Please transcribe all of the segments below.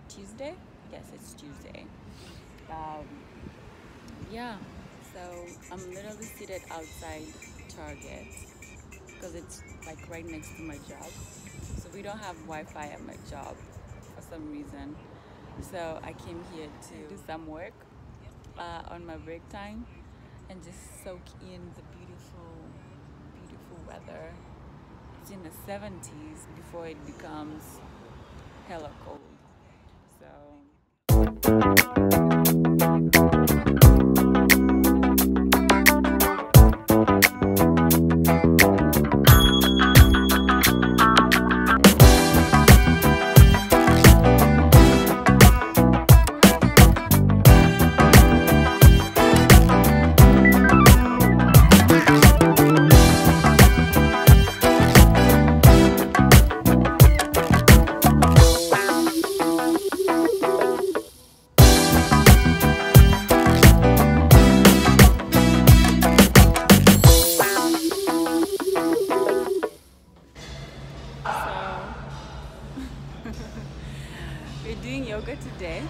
Tuesday. Yes, it's Tuesday. Yeah, so I'm literally seated outside Target because it's like right next to my job. So we don't have Wi-Fi at my job for some reason. So I came here to do some work on my break time and just soak in the beautiful, beautiful weather. It's in the 70s before it becomes hella cold. So we're doing yoga today.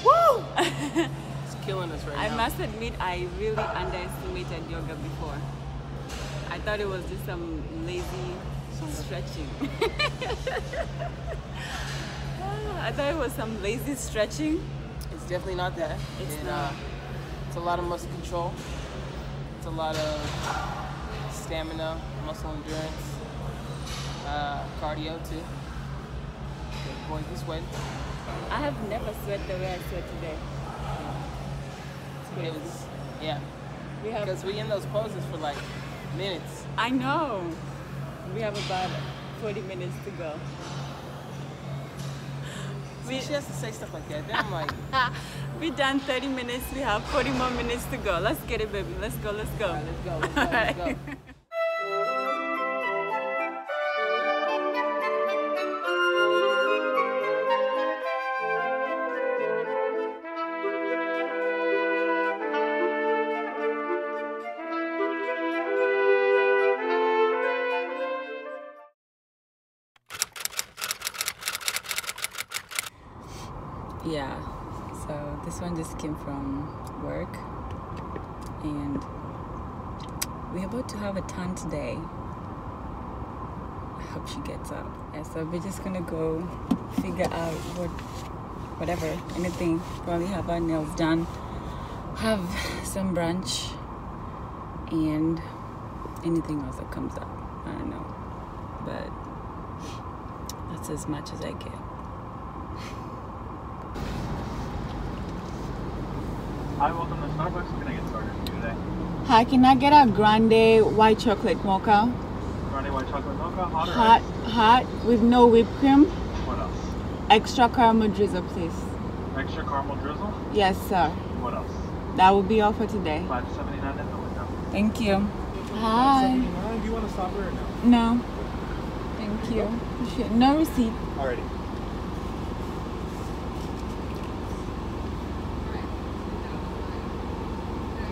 Woo! It's killing us right now. I must admit, I really underestimated yoga before. I thought it was just some lazy stretching. I thought it was some lazy stretching. It's definitely not that. It's not. It's a lot of muscle control. It's a lot of stamina, muscle endurance, cardio too. Boy, you sweating. I have never sweat the way I sweat today. It was, yeah. Because we in those poses for like minutes. I know. We have about 40 minutes to go. She has to say stuff like that. Then I'm like, we done 30 minutes. We have 40 more minutes to go. Let's get it, baby. Let's go. Let's go. all right, let's go. Let's go. Let's go. Yeah, so this one just came from work and we're about to have a ton today. I hope she gets up. Yeah, so we're just gonna go figure out whatever, anything, probably have our nails done, have some brunch, and anything else that comes up. I don't know, but that's as much as I get. Hi, welcome to Starbucks. Can I get started for you today? Hi, can I get a grande white chocolate mocha? Grande white chocolate mocha, hot or Hot, iced? hot, with no whipped cream. What else? Extra caramel drizzle, please. Extra caramel drizzle? Yes, sir. What else? That will be all for today. $5.79 at the window. Thank you. Hi. Do you want to stop her or no? No. Thank you. Appreciate it. No receipt. Alrighty.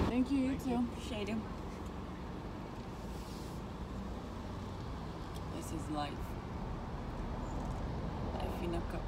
Thank you, you too. Appreciate it. This is life. Life in a cup.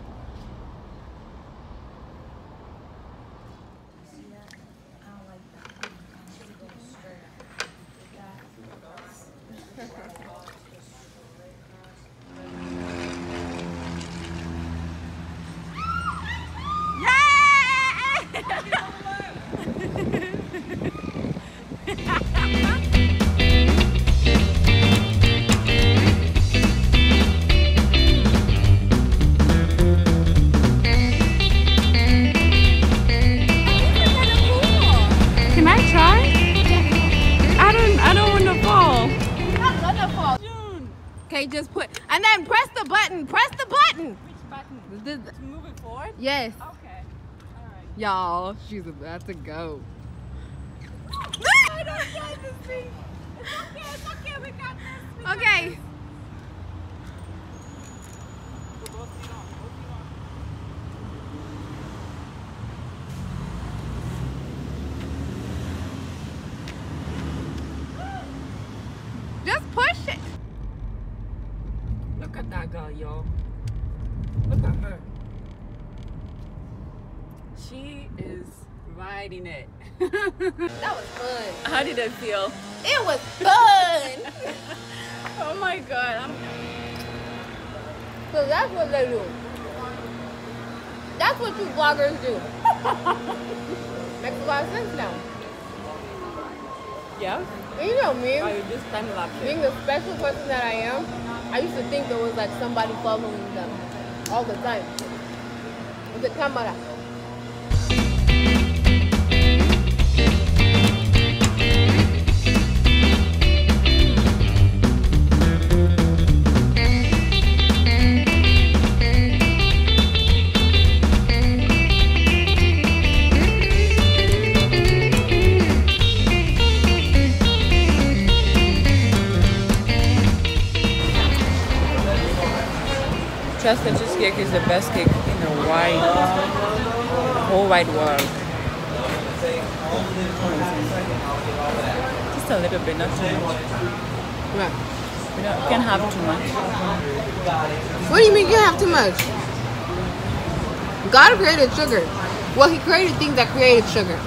Can I try? I don't want to fall. You're not gonna fall. Okay, just put, and then press the button. Press the button. Which button? This, To move it forward? yes. Okay. Alright. Y'all, she's about to go. I don't want this thing. It's okay, we got this. Okay. Just push it. Look at that girl, y'all. Look at her. riding it. That was fun. How did it feel? It was fun. Oh my god. So that's what they do. That's what you vloggers do. Makes a lot of sense now. Yeah? And you know me, Or you just time lapse being the special person that I am, I used to think there was like somebody following them all the time. With the camera. Trust the cheesecake is the best cake in the whole wide world. Just a little bit, not too much. Right. You can't have too much. What do you mean you have too much? God created sugar. Well, he created things that created sugar.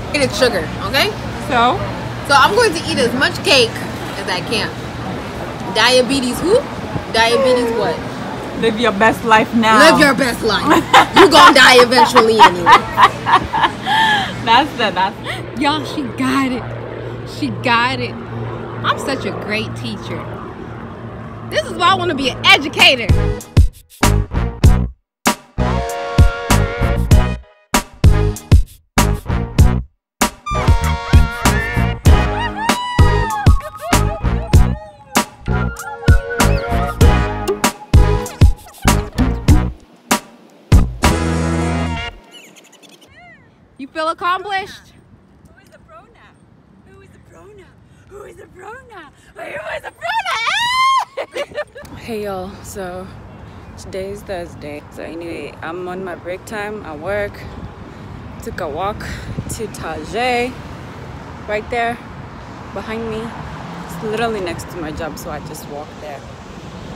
Created sugar, okay? So I'm going to eat as much cake as I can. Diabetes who? Diabetes what? live your best life now. Live your best life. You gonna die eventually anyway. That's Y'all, she got it. She got it. I'm such a great teacher. This is why I want to be an educator. You feel accomplished? Who is the pronoun? Who is the pronoun? Who is the pronoun? Who is the pronoun? Hey y'all, so today is Thursday. So anyway, I'm on my break time at work. Took a walk to Tajay, right there behind me. It's literally next to my job, so I just walked there.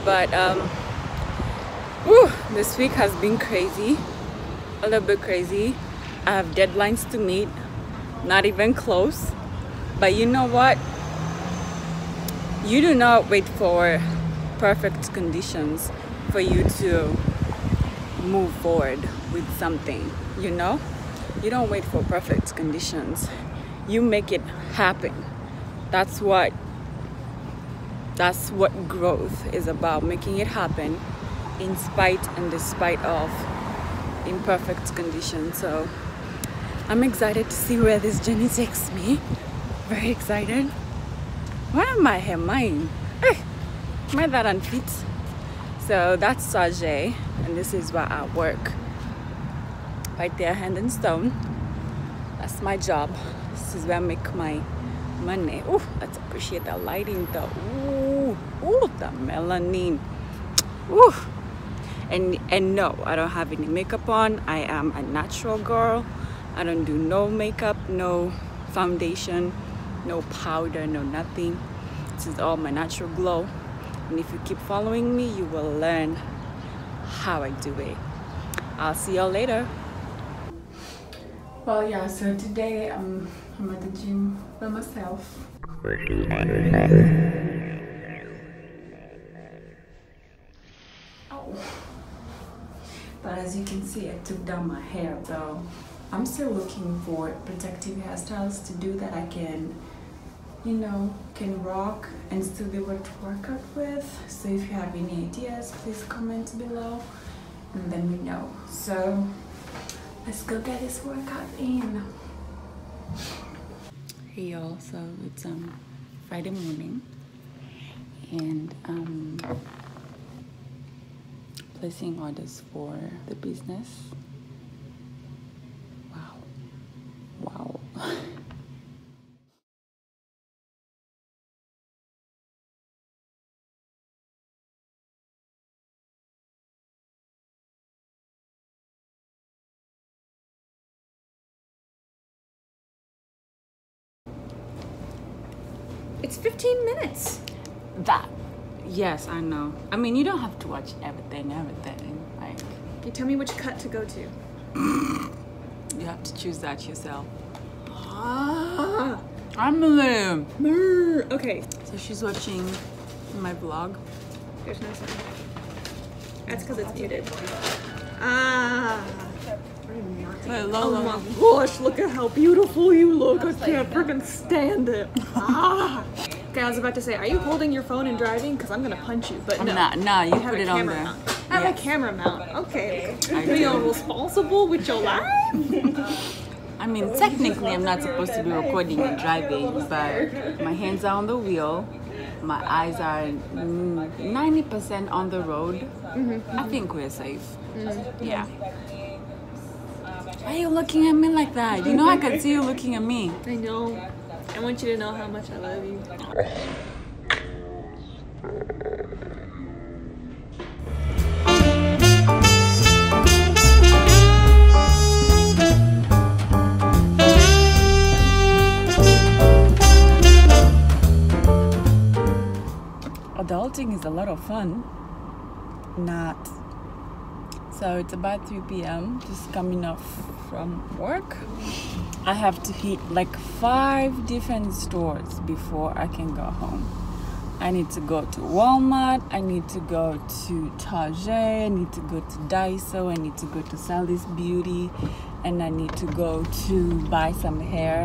But this week has been crazy, a little bit crazy. I have deadlines to meet, not even close. But you know what? You do not wait for perfect conditions for you to move forward with something, you know? You don't wait for perfect conditions. You make it happen. That's what growth is about, making it happen in spite and despite of imperfect conditions. So I'm excited to see where this journey takes me. Very excited. Why am I here? Mine. Am I that unfit? So that's Sajay, and this is where I work. Right there, hand and stone. That's my job. This is where I make my money. Ooh, let's appreciate the lighting though. Ooh, the melanin. Ooh. And no, I don't have any makeup on. I am a natural girl. I don't do no makeup, no foundation, no powder, no nothing. This is all my natural glow. And if you keep following me, you will learn how I do it. I'll see y'all later. Well, yeah, so today I'm at the gym by myself. Oh. But as you can see, I took down my hair though. I'm still looking for protective hairstyles to do that I can, you know, can rock and still be able to work out with. So if you have any ideas, please comment below and let me know. So let's go get this workout in. Hey y'all, so it's Friday morning and placing orders for the business. Wow. It's 15 minutes. Yes, I know. I mean, you don't have to watch everything. Like, Okay, tell me which cut to go to. You have to choose that yourself. Ah. Emily. Okay. So she's watching my vlog. There's no sound. That's because it's muted. Ah. Wait, Oh Lola. my gosh, look at how beautiful you look. I can't freaking stand it. Ah. Okay, I was about to say, are you holding your phone and driving? Because I'm going to punch you, but I'm no. not. Nah, you have put a it on camera there. mount. I have a camera mount. Okay. I Are you do. responsible with your life? I mean, technically, I'm not supposed to be recording and driving, but my hands are on the wheel. My eyes are 90% on the road. I think we're safe. Yeah. Why are you looking at me like that? You know I can see you looking at me. I know. I want you to know how much I love you. Adulting is a lot of fun. Not. So it's about 3 p.m. Just coming off from work. I have to hit like 5 different stores before I can go home. I need to go to Walmart. I need to go to Target. I need to go to Daiso. I need to go to Sally's Beauty. And I need to go to buy some hair.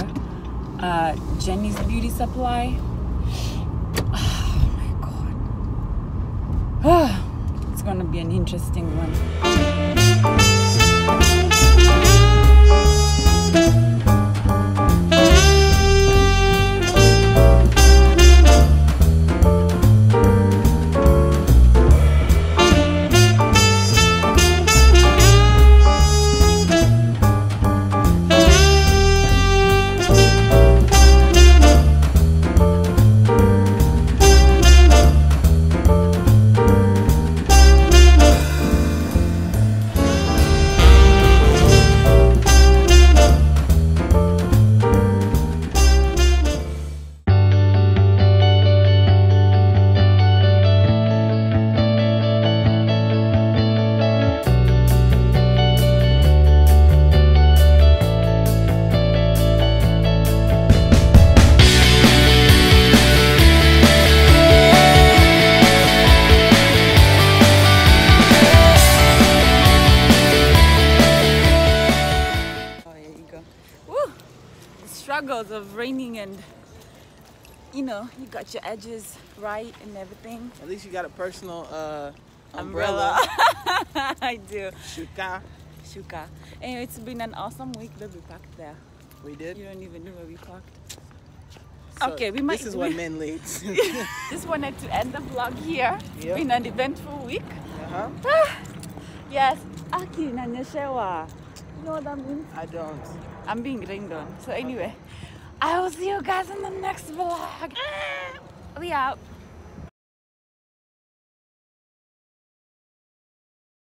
Jenny's Beauty Supply. It's gonna be an interesting one. Struggles of raining, and you know, you got your edges right and everything. At least you got a personal Umbrella. I do. Shuka. Anyway, it's been an awesome week that we parked there. We did? You don't even know where we parked. So Okay, we might. This is what men leads. Just wanted to end the vlog here. It's Yep. been an eventful week. Yes. Aki nanyeshewa. You know what that means? I don't. I'm being rained on. So anyway, I will see you guys in the next vlog. We out.